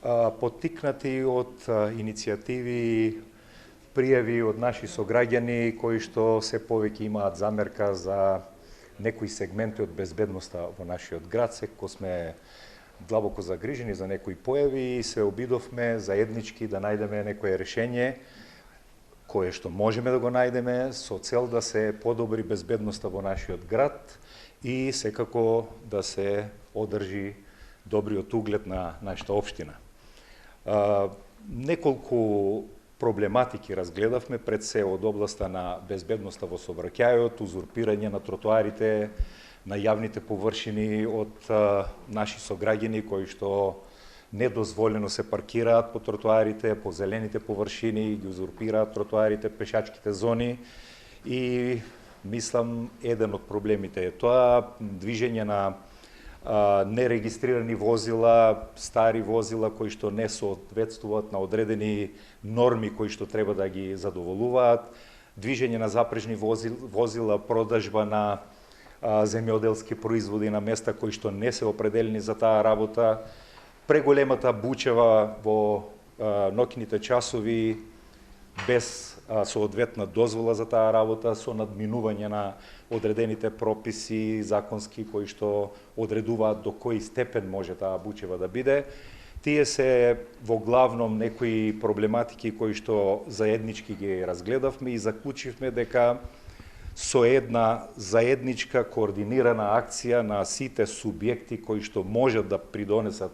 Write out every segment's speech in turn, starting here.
поттикнати од иницијативи, пријави од наши сограѓани кои што се повеќе имаат замерка за некои сегменти од безбедноста во нашиот град. Секако сме длабоко загрижени за некои појави и се обидовме заеднички да најдеме некое решение кое што можеме да го најдеме со цел да се подобри безбедноста во нашиот град и секако да се одржи добриот углед на нашата општина. Неколку проблематики разгледавме, пред се од областа на безбедноста во сообраќајот, узурпирање на тротоарите, на јавните површини од наши сограѓани кои што недозволено се паркираат по тротоарите, по зелените површини, ги узурпираат тротоарите, пешачките зони и мислам еден од проблемите е тоа движење на нерегистрирани возила, стари возила кои што не соодветствуваат на одредени норми кои што треба да ги задоволуваат, движење на запрежни возила, продажба на земјоделски производи на места кои што не се определени за таа работа, преголемата бучева во ноќните часови без соодветна дозвола за таа работа, со надминување на одредените прописи законски кои што одредуваат до кој степен може таа бучева да биде. Тие се во главном некои проблематики кои што заеднички ги разгледавме и заклучивме дека со една заедничка координирана акција на сите субјекти кои што можат да придонесат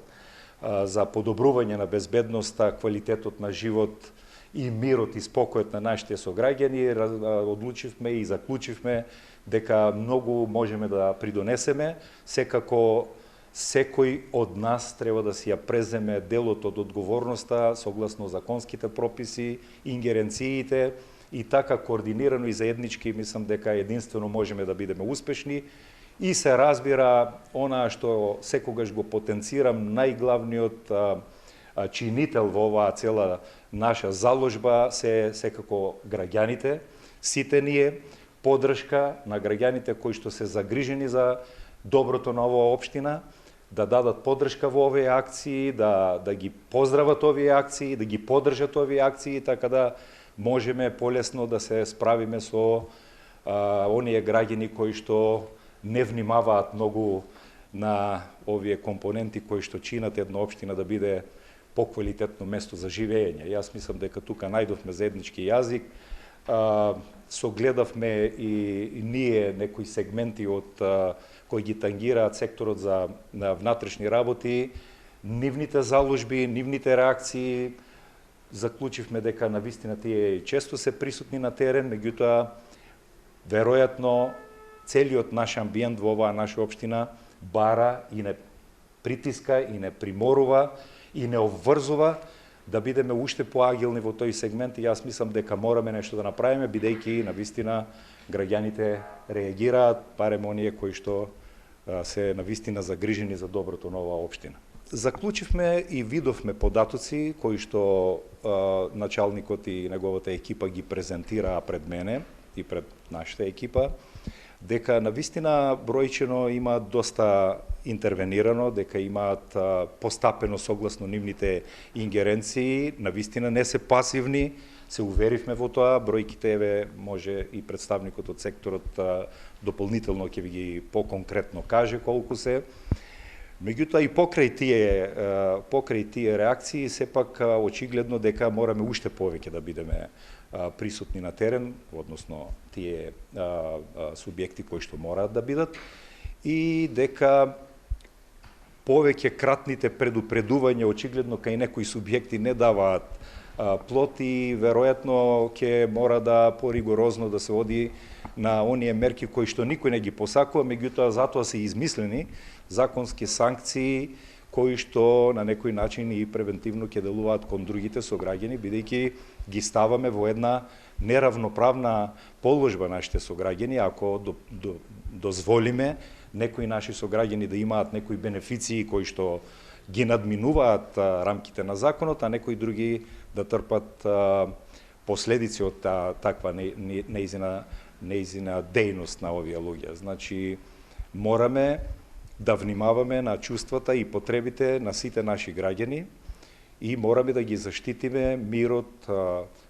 за подобрување на безбедноста, квалитетот на живот и мирот и спокојот на нашите сограѓани, одлучивме и заклучивме дека многу можеме да придонесеме. Секако секој од нас треба да си ја преземе делот од одговорноста согласно законските прописи, ингеренциите и така координирано и заеднички мислам дека единствено можеме да бидеме успешни. И се разбира она што секогаш го потенцирам, најглавниот чинител во оваа цела наша заложба се секако граѓаните, сите ние, поддршка на граѓаните кои што се загрижени за доброто на оваа општина, да дадат поддршка во овие акции, да ги поздрават овие акции, да ги поддржат овие акции, така да можеме полесно да се справиме со оние граѓани кои што не внимаваат многу на овие компоненти кои што чинат една општина да биде поквалитетно место за живење. Јас мислам дека тука најдовме заеднички јазик, согледавме и ние некои сегменти од кои ги тангираат секторот за внатрешни работи, нивните заложби, нивните реакции, заклучивме дека навистина тие често се присутни на терен, меѓутоа веројатно целиот наш амбиент во оваа наша општина бара и не притиска и не приморува и не обврзува да бидеме уште поагилни во тој сегмент и јас мислам дека мораме нешто да направиме, бидејќи навистина граѓаните реагираат, барем оние кои што се навистина загрижени за доброто на оваа општина. Заклучивме и видовме податоци кои што началникот и неговата екипа ги презентираа пред мене и пред нашата екипа, дека навистина бројчено имаат доста интервенирано, дека имаат постапено согласно нивните ингеренции, навистина не се пасивни, се уверивме во тоа, бројките еве може и представникот од секторот дополнително ќе ви ги поконкретно каже колку се. Меѓутоа и покрај тие реакции сепак очигледно дека мораме уште повеќе да бидеме присутни на терен, односно тие субјекти кои што мораат да бидат и дека повеќе кратните предупредувања очигледно кај некои субјекти не даваат плод и веројатно ќе мора да поригорозно да се оди на оние мерки кои што никој не ги посакува, меѓутоа затоа се измислени законски санкции кои што на некој начин и превентивно ќе делуваат кон другите сограѓани, бидејќи ги ставаме во една неравноправна положба нашите сограѓани, ако дозволиме некои наши сограѓани да имаат некои бенефиции кои што ги надминуваат рамките на законот, а некои други да трпат последици од таква неизина дејност на овие луѓе. Значи, мораме да внимаваме на чувствата и потребите на сите наши граѓани и мораме да ги заштитиме мирот,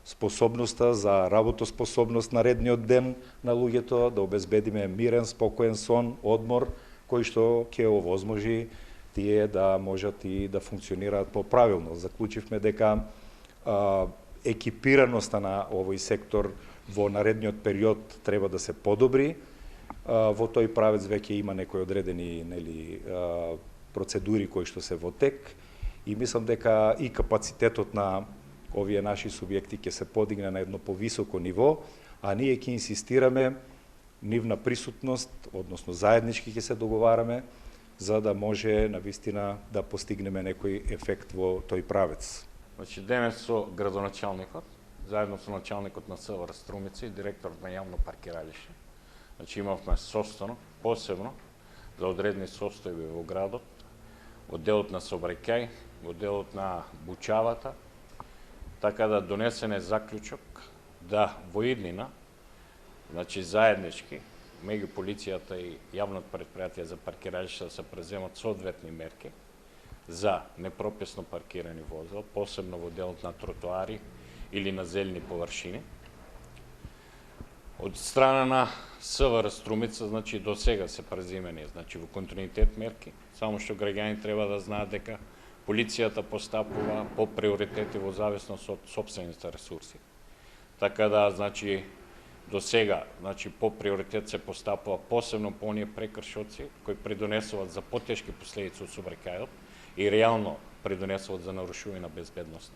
способноста за работоспособност на редниот ден на луѓето, да обезбедиме мирен, спокоен сон, одмор, кој што ќе овозможи тие да можат и да функционираат поправилно. Заклучивме дека екипираноста на овој сектор во наредниот период треба да се подобри. Во тој правец веќе има некои одредени процедури кои што се во тек и мислам дека и капацитетот на овие наши субјекти ќе се подигне на едно повисоко ниво, а ние ќе инсистираме нивна присутност, односно заеднички ќе се договараме за да може навистина да постигнеме некој ефект во тој правец. Значи денес со градоначалникот, заедно со началникот на СВР Струмица и директорот на јавно паркиралиште. Значи имавме состанок посебно за одредени состојби во градот, во делот на Собраќај, во делот на Бучавата, така да донесен е заклучок да во иднина, значи заеднички, меѓу полицијата и јавното предпријатие за паркиралишта да се преземат соодветни мерки за непрописно паркирани возила, посебно во делот на тротоари или на зелени површини. Од страна на СВР Струмица, значи до сега се преземени, значи во континуитет мерки, само што граѓани треба да знаат дека полицијата постапува по приоритети во зависност од сопствените ресурси. Така да, значи, до сега, значи, по приоритет се постапува посебно по оние прекршоци кои придонесуваат за потешки последици од сообраќајот и реално придонесуваат за нарушување на безбедност.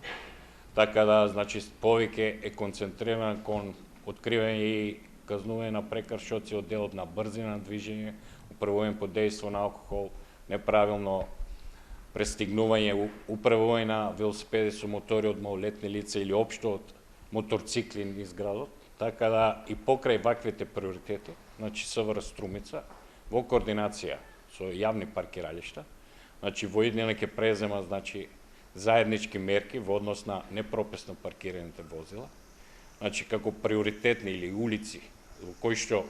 Така да, значи, повеќе е концентриран кон откривање и казнување на прекршоци од делот на брзина на движење, управување под дејство на алкохол, неправилно престигнување, управување на велосипеди со мотори од малолетни лица или општо од моторцикли низ градот. Така да и покрај ваквите приоритети, значи СВР Струмица, во координација со јавни паркиралишта, значи во иднина ќе презема, значи, заеднички мерки во однос на непрописно паркираните возила, значи како приоритетни или улици во кои што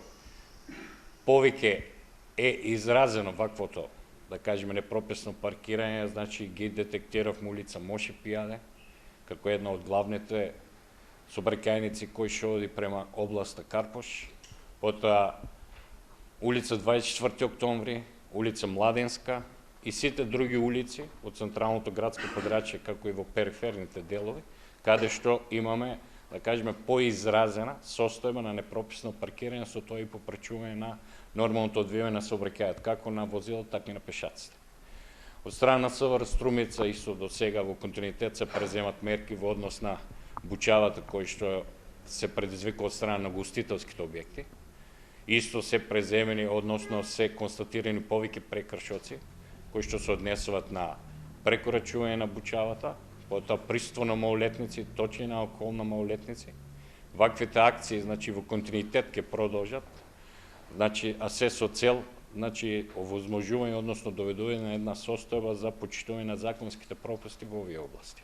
повеќе е изразено ваквото, да кажеме, непрописно паркирање, значи ги детектиравме улица Моше Пијаде, како една од главните сообраќајници кои што оди према областа Карпош, потоа улица 24 октомври, улица Младенска и сите други улици од централното градско подрачје, како и во периферните делови, каде што имаме, да кажеме, поизразена состојба на непрописно паркирање, со тоа и попречување на нормалното одвивање на сообраќајот, како на возила, така и на пешаците. Од страна на СВР Струмица исто до сега во континуитет се преземат мерки во однос на Бучавата, кои што се предизвика од страна на гостителските објекти. Исто се преземени, односно се констатирани повеќе прекршоци, кои што се однесуваат на прекорачување на Бучавата, потоа присуство на малолетници, точење на алкохол на малолетници. Ваквите акции, значи, во континуитет ќе продолжат, значи, а се со цел, значи, овозможување, односно доведување на една состојба за почитување на законските пропусти во овие области.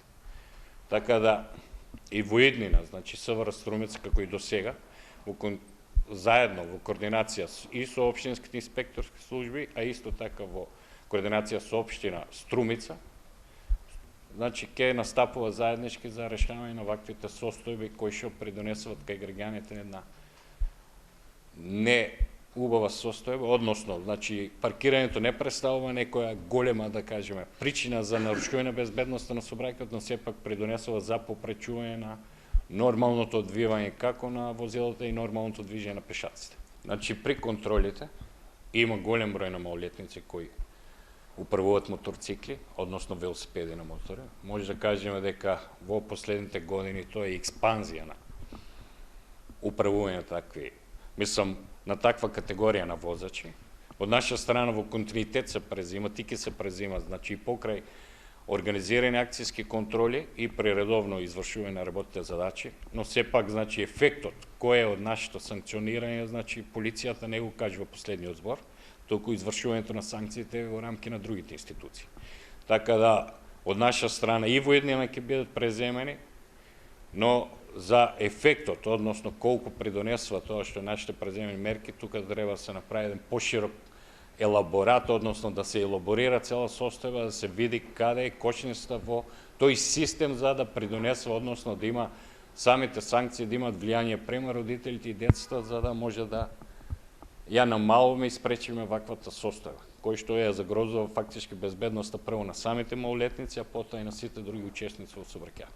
Така да и во иднина, значи СВР Струмица, како и до сега, заедно во координација и со општинските инспекторски служби, а исто така во координација со општина Струмица, значи ќе настапува заеднички за решавање на ваквите состојби кои што придонесуваат кај граѓаните една не убава состојба, односно, значи, паркирањето не представува некоја голема, да кажеме, причина за нарушување на безбедноста на сообраќајот, но сепак придонесува за попречување на нормалното одвивање како на возилата и нормалното движење на пешаците. Значи, при контролите има голем број на малолетници кои управуваат моторцикли, односно велосипеди на мотори. Може да кажеме дека во последните години тоа е експанзија на управување на такви, мислам, на таква категорија на возачи. Од наша страна во континуитет се презимат и ќе се презимат, значи и покрај организирани акцијски контроли и при редовно извршување на работните задачи, но сепак, значи, ефектот кој е од нашето санкционирање, значи, полицијата не го кажува последниот збор, толку извршувањето на санкциите во рамки на другите институции. Така да, од наша страна и во иднина ќе бидат преземени, но за ефектот, односно колку придонесува тоа што нашите преземени мерки, тука треба да се направи еден поширок елаборат, односно да се елаборира цела состојба, да се види каде е кочниста во тој систем за да придонесува, односно да има самите санкции, да имат влијание према родителите и децата, за да може да ја намалуваме и спречиме ваквата состојба, кој што ја загрозува фактички безбедноста прво на самите малолетници, а потоа и на сите други учесници во сообраќајот.